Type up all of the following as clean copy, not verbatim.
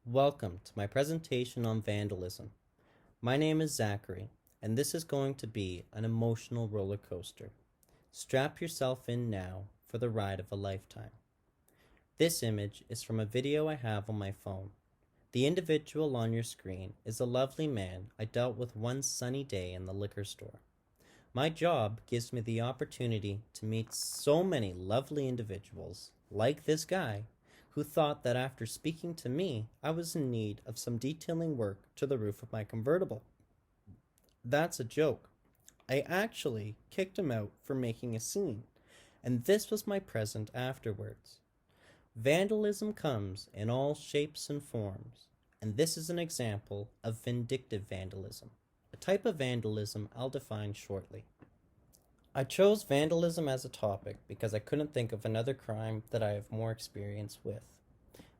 Welcome to my presentation on vandalism. My name is Zachary, and this is going to be an emotional roller coaster. Strap yourself in now for the ride of a lifetime. This image is from a video I have on my phone. The individual on your screen is a lovely man I dealt with one sunny day in the liquor store. My job gives me the opportunity to meet so many lovely individuals, like this guy, who thought that after speaking to me, I was in need of some detailing work to the roof of my convertible. That's a joke. I actually kicked him out for making a scene, and this was my present afterwards. Vandalism comes in all shapes and forms, and this is an example of vindictive vandalism, a type of vandalism I'll define shortly. I chose vandalism as a topic because I couldn't think of another crime that I have more experience with.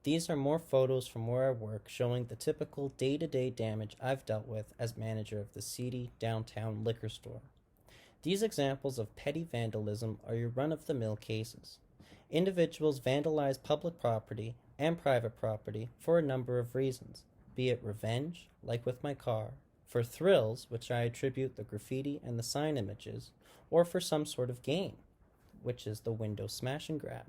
These are more photos from where I work showing the typical day-to-day damage I've dealt with as manager of the seedy downtown liquor store. These examples of petty vandalism are your run-of-the-mill cases. Individuals vandalize public property and private property for a number of reasons, be it revenge, like with my car, for thrills, which I attribute the graffiti and the sign images, or for some sort of gain, which is the window smash and grab.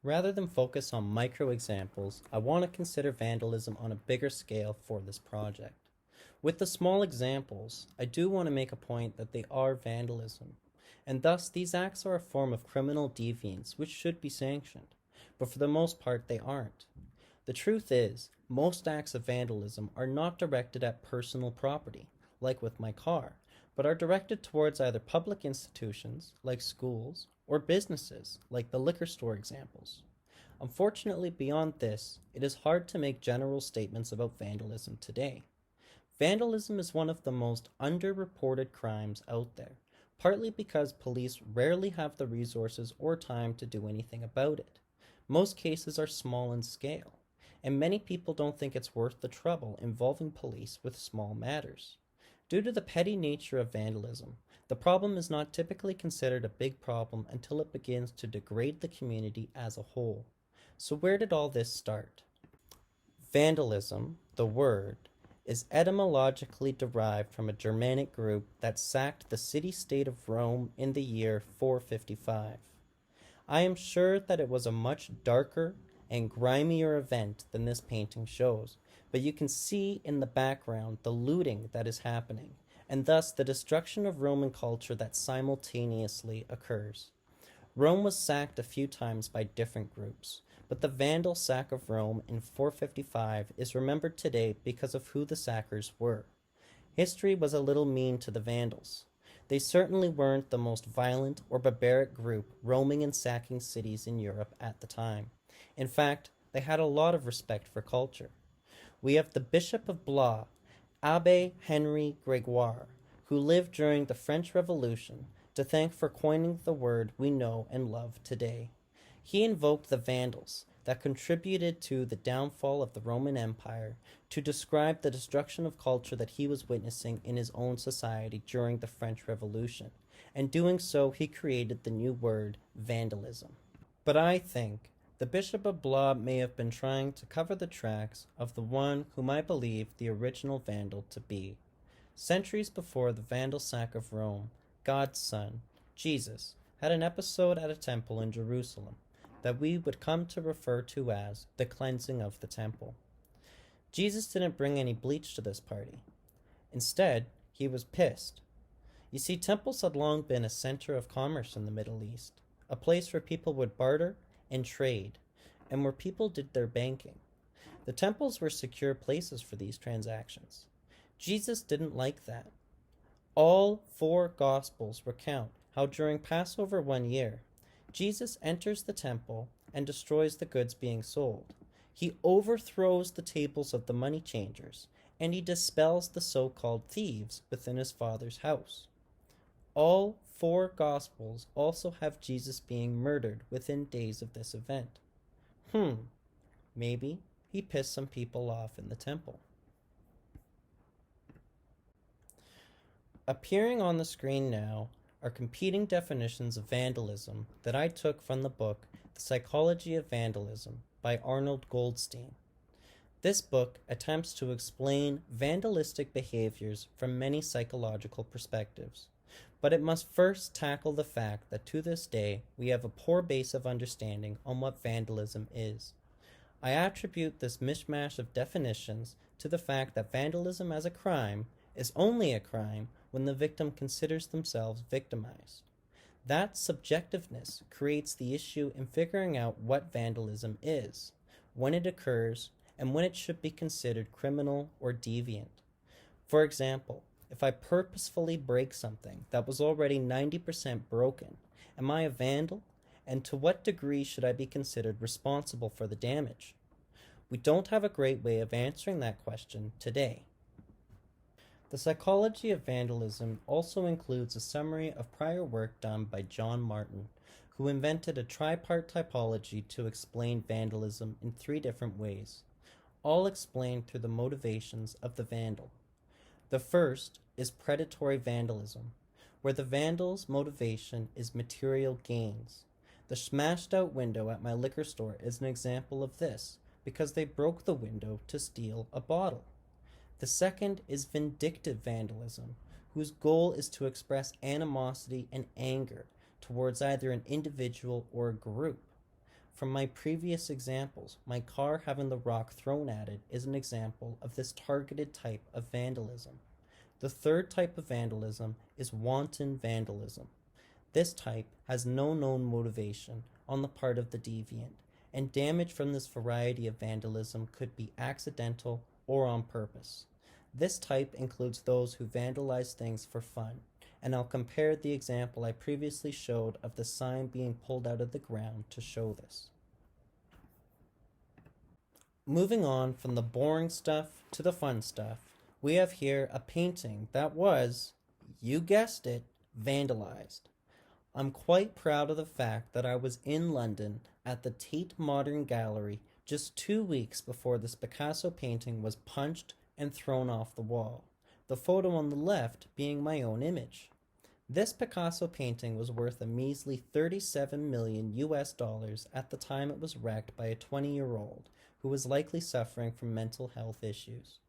Rather than focus on micro examples, I want to consider vandalism on a bigger scale for this project. With the small examples, I do want to make a point that they are vandalism, and thus these acts are a form of criminal deviance which should be sanctioned, but for the most part they aren't. The truth is, most acts of vandalism are not directed at personal property, like with my car, but are directed towards either public institutions, like schools, or businesses, like the liquor store examples. Unfortunately, beyond this, it is hard to make general statements about vandalism today. Vandalism is one of the most underreported crimes out there, partly because police rarely have the resources or time to do anything about it. Most cases are small in scale, and many people don't think it's worth the trouble involving police with small matters. Due to the petty nature of vandalism, the problem is not typically considered a big problem until it begins to degrade the community as a whole. So where did all this start? Vandalism, the word, is etymologically derived from a Germanic group that sacked the city-state of Rome in the year 455. I am sure that it was a much darker and grimier event than this painting shows, but you can see in the background the looting that is happening, and thus the destruction of Roman culture that simultaneously occurs. Rome was sacked a few times by different groups, but the Vandal sack of Rome in 455 is remembered today because of who the sackers were. History was a little mean to the Vandals. They certainly weren't the most violent or barbaric group roaming and sacking cities in Europe at the time. In fact, they had a lot of respect for culture. We have the Bishop of Blois, Abbé Henri Gregoire, who lived during the French Revolution, to thank for coining the word we know and love today. He invoked the Vandals that contributed to the downfall of the Roman Empire to describe the destruction of culture that he was witnessing in his own society during the French Revolution, and doing so he created the new word vandalism. But I think the Bishop of Blois may have been trying to cover the tracks of the one whom I believe the original Vandal to be. Centuries before the Vandal sack of Rome, God's Son, Jesus, had an episode at a temple in Jerusalem that we would come to refer to as the cleansing of the temple. Jesus didn't bring any bleach to this party. Instead, he was pissed. You see, temples had long been a center of commerce in the Middle East, a place where people would barter and trade, and where people did their banking. The temples were secure places for these transactions. Jesus didn't like that. All four Gospels recount how during Passover one year, Jesus enters the temple and destroys the goods being sold. He overthrows the tables of the money changers, and he dispels the so-called thieves within his Father's house. All four Gospels also have Jesus being murdered within days of this event. Maybe he pissed some people off in the temple. Appearing on the screen now are competing definitions of vandalism that I took from the book The Psychology of Vandalism by Arnold Goldstein. This book attempts to explain vandalistic behaviors from many psychological perspectives, but it must first tackle the fact that to this day we have a poor base of understanding on what vandalism is. I attribute this mishmash of definitions to the fact that vandalism as a crime is only a crime when the victim considers themselves victimized. That subjectiveness creates the issue in figuring out what vandalism is, when it occurs, and when it should be considered criminal or deviant. For example, if I purposefully break something that was already 90% broken, am I a vandal? And to what degree should I be considered responsible for the damage? We don't have a great way of answering that question today. The psychology of vandalism also includes a summary of prior work done by John Martin, who invented a tripart typology to explain vandalism in 3 different ways, all explained through the motivations of the vandal. The first is predatory vandalism, where the vandal's motivation is material gains. The smashed out window at my liquor store is an example of this, because they broke the window to steal a bottle. The second is vindictive vandalism, whose goal is to express animosity and anger towards either an individual or a group. From my previous examples, my car having the rock thrown at it is an example of this targeted type of vandalism. The third type of vandalism is wanton vandalism. This type has no known motivation on the part of the deviant, and damage from this variety of vandalism could be accidental or on purpose. This type includes those who vandalize things for fun, and I'll compare the example I previously showed of the sign being pulled out of the ground to show this. Moving on from the boring stuff to the fun stuff, we have here a painting that was, you guessed it, vandalized. I'm quite proud of the fact that I was in London at the Tate Modern Gallery just 2 weeks before this Picasso painting was punched and thrown off the wall, the photo on the left being my own image. This Picasso painting was worth a measly $37 million at the time it was wrecked by a 20-year-old who was likely suffering from mental health issues.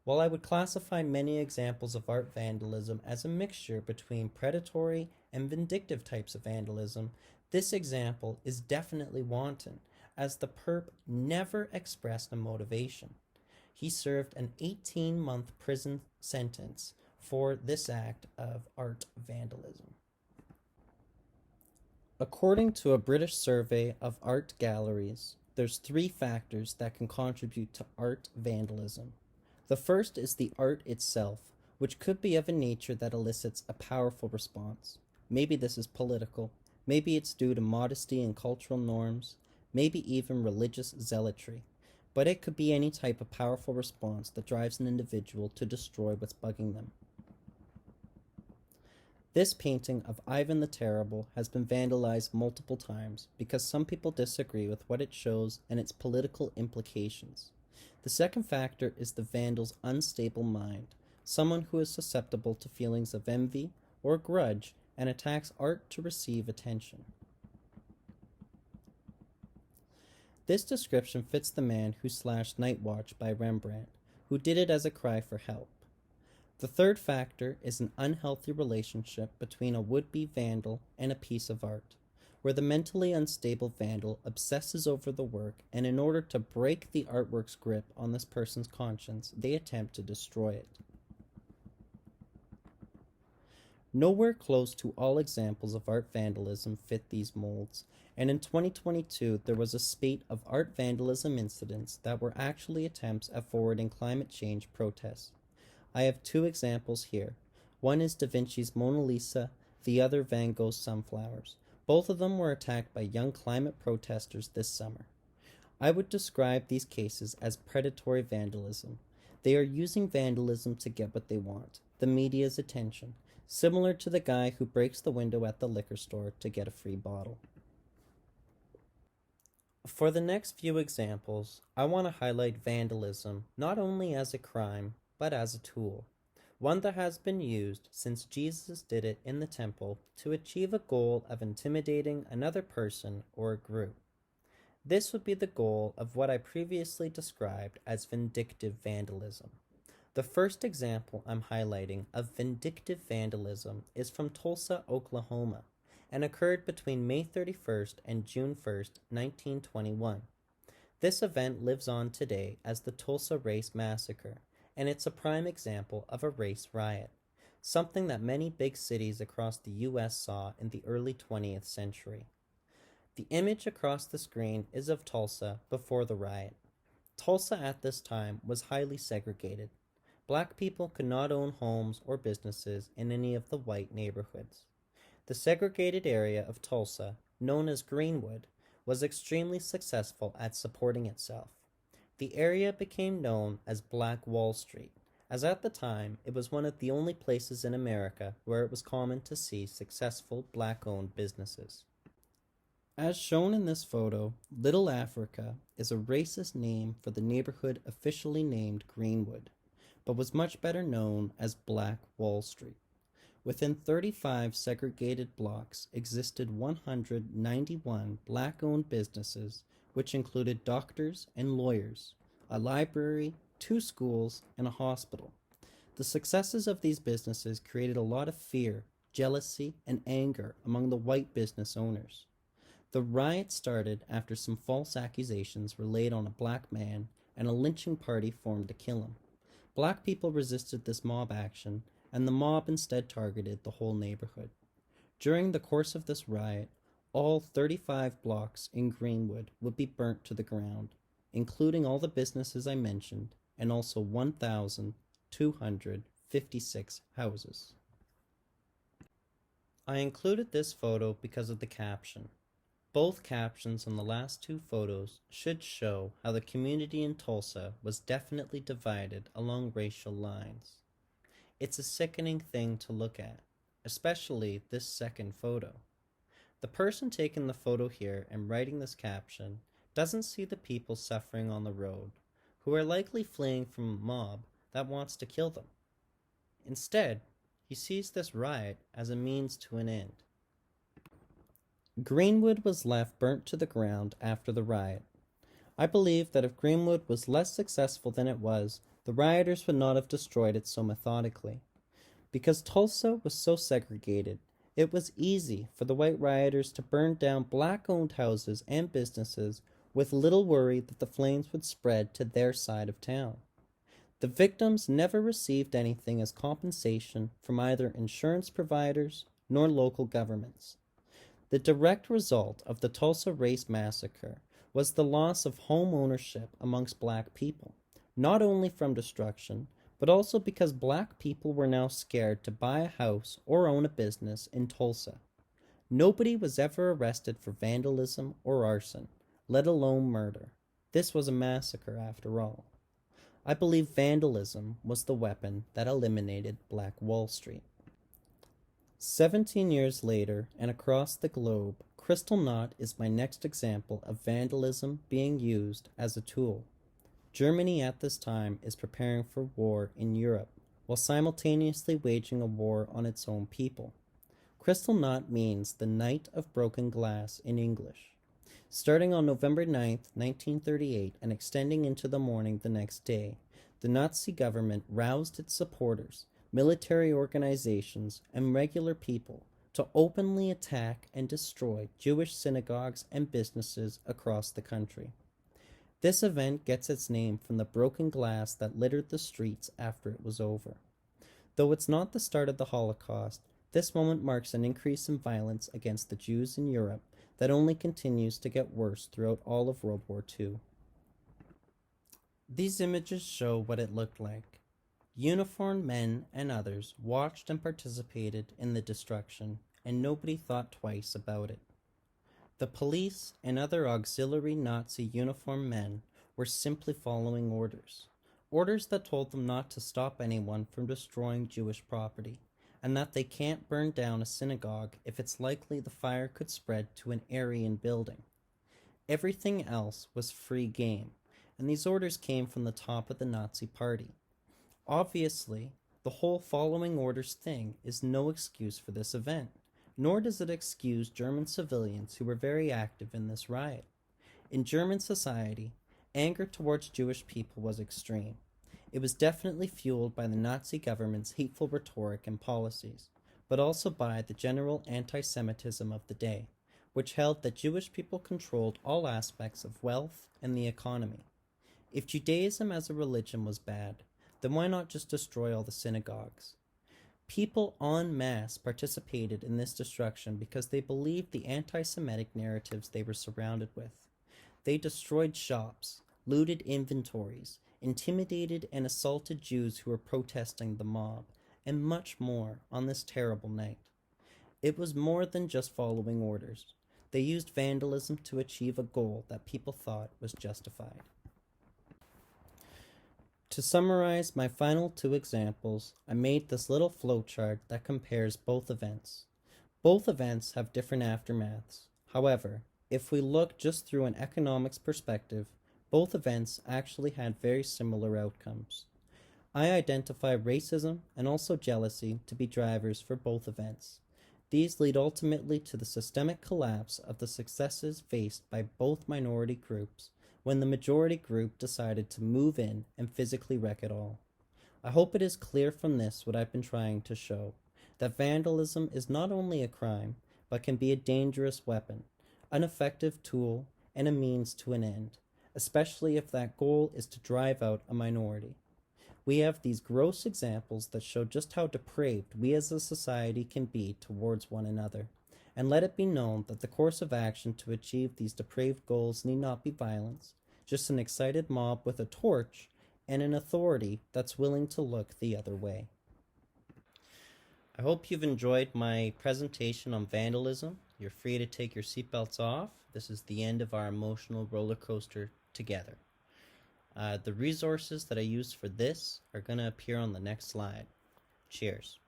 While I would classify many examples of art vandalism as a mixture between predatory and vindictive types of vandalism, this example is definitely wanton, as the perp never expressed a motivation. He served an 18-month prison sentence for this act of art vandalism. According to a British survey of art galleries, there's 3 factors that can contribute to art vandalism. The first is the art itself, which could be of a nature that elicits a powerful response. Maybe this is political, maybe it's due to modesty and cultural norms, maybe even religious zealotry, but it could be any type of powerful response that drives an individual to destroy what's bugging them. This painting of Ivan the Terrible has been vandalized multiple times because some people disagree with what it shows and its political implications. The second factor is the vandal's unstable mind, someone who is susceptible to feelings of envy or grudge and attacks art to receive attention. This description fits the man who slashed Night Watch by Rembrandt, who did it as a cry for help. The third factor is an unhealthy relationship between a would-be vandal and a piece of art, where the mentally unstable vandal obsesses over the work, and in order to break the artwork's grip on this person's conscience, they attempt to destroy it. Nowhere close to all examples of art vandalism fit these molds, and in 2022 there was a spate of art vandalism incidents that were actually attempts at forwarding climate change protests. I have 2 examples here. One is Da Vinci's Mona Lisa, the other Van Gogh's Sunflowers. Both of them were attacked by young climate protesters this summer. I would describe these cases as predatory vandalism. They are using vandalism to get what they want, the media's attention, similar to the guy who breaks the window at the liquor store to get a free bottle. For the next few examples, I want to highlight vandalism not only as a crime, but as a tool. One that has been used since Jesus did it in the temple to achieve a goal of intimidating another person or a group. This would be the goal of what I previously described as vindictive vandalism. The first example I'm highlighting of vindictive vandalism is from Tulsa, Oklahoma, and occurred between May 31st and June 1st, 1921. This event lives on today as the Tulsa Race Massacre, and it's a prime example of a race riot, something that many big cities across the US saw in the early 20th century. The image across the screen is of Tulsa before the riot. Tulsa at this time was highly segregated. Black people could not own homes or businesses in any of the white neighborhoods. The segregated area of Tulsa, known as Greenwood, was extremely successful at supporting itself. The area became known as Black Wall Street, as at the time it was one of the only places in America where it was common to see successful black-owned businesses. As shown in this photo, Little Africa is a racist name for the neighborhood officially named Greenwood, but was much better known as Black Wall Street. Within 35 segregated blocks existed 191 black-owned businesses, which included doctors and lawyers, a library, 2 schools, and a hospital. The successes of these businesses created a lot of fear, jealousy, and anger among the white business owners. The riot started after some false accusations were laid on a black man, and a lynching party formed to kill him. Black people resisted this mob action, and the mob instead targeted the whole neighborhood. During the course of this riot, all 35 blocks in Greenwood would be burnt to the ground, including all the businesses I mentioned, and also 1,256 houses. I included this photo because of the caption. Both captions on the last 2 photos should show how the community in Tulsa was definitely divided along racial lines. It's a sickening thing to look at, especially this second photo. The person taking the photo here and writing this caption doesn't see the people suffering on the road, who are likely fleeing from a mob that wants to kill them. Instead, he sees this riot as a means to an end. Greenwood was left burnt to the ground after the riot. I believe that if Greenwood was less successful than it was, the rioters would not have destroyed it so methodically. Because Tulsa was so segregated, it was easy for the white rioters to burn down black-owned houses and businesses with little worry that the flames would spread to their side of town. The victims never received anything as compensation from either insurance providers nor local governments. The direct result of the Tulsa Race Massacre was the loss of home ownership amongst black people, not only from destruction, but also because black people were now scared to buy a house or own a business in Tulsa. Nobody was ever arrested for vandalism or arson, let alone murder. This was a massacre after all. I believe vandalism was the weapon that eliminated Black Wall Street. 17 years later, and across the globe, Kristallnacht is my next example of vandalism being used as a tool. Germany at this time is preparing for war in Europe, while simultaneously waging a war on its own people. Kristallnacht means the Night of Broken Glass in English. Starting on November 9, 1938, and extending into the morning the next day, the Nazi government roused its supporters, military organizations, and regular people to openly attack and destroy Jewish synagogues and businesses across the country. This event gets its name from the broken glass that littered the streets after it was over. Though it's not the start of the Holocaust, this moment marks an increase in violence against the Jews in Europe that only continues to get worse throughout all of World War II. These images show what it looked like. Uniformed men and others watched and participated in the destruction, and nobody thought twice about it. The police and other auxiliary Nazi uniformed men were simply following orders. Orders that told them not to stop anyone from destroying Jewish property, and that they can't burn down a synagogue if it's likely the fire could spread to an Aryan building. Everything else was free game, and these orders came from the top of the Nazi party. Obviously, the whole following orders thing is no excuse for this event, nor does it excuse German civilians who were very active in this riot. In German society, anger towards Jewish people was extreme. It was definitely fueled by the Nazi government's hateful rhetoric and policies, but also by the general anti Semitism of the day, which held that Jewish people controlled all aspects of wealth and the economy. If Judaism as a religion was bad, then why not just destroy all the synagogues? People en masse participated in this destruction because they believed the anti Semitic narratives they were surrounded with. They destroyed shops, looted inventories, intimidated and assaulted Jews who were protesting the mob, and much more on this terrible night. It was more than just following orders. They used vandalism to achieve a goal that people thought was justified. To summarize my final two examples, I made this little flowchart that compares both events. Both events have different aftermaths. However, if we look just through an economics perspective, both events actually had very similar outcomes. I identify racism and also jealousy to be drivers for both events. These lead ultimately to the systemic collapse of the successes faced by both minority groups when the majority group decided to move in and physically wreck it all. I hope it is clear from this what I've been trying to show, that vandalism is not only a crime, but can be a dangerous weapon, an effective tool, and a means to an end, especially if that goal is to drive out a minority. We have these gross examples that show just how depraved we as a society can be towards one another. And let it be known that the course of action to achieve these depraved goals need not be violence, just an excited mob with a torch and an authority that's willing to look the other way. I hope you've enjoyed my presentation on vandalism. You're free to take your seatbelts off. This is the end of our emotional roller coaster together. The resources that I used for this are going to appear on the next slide. Cheers.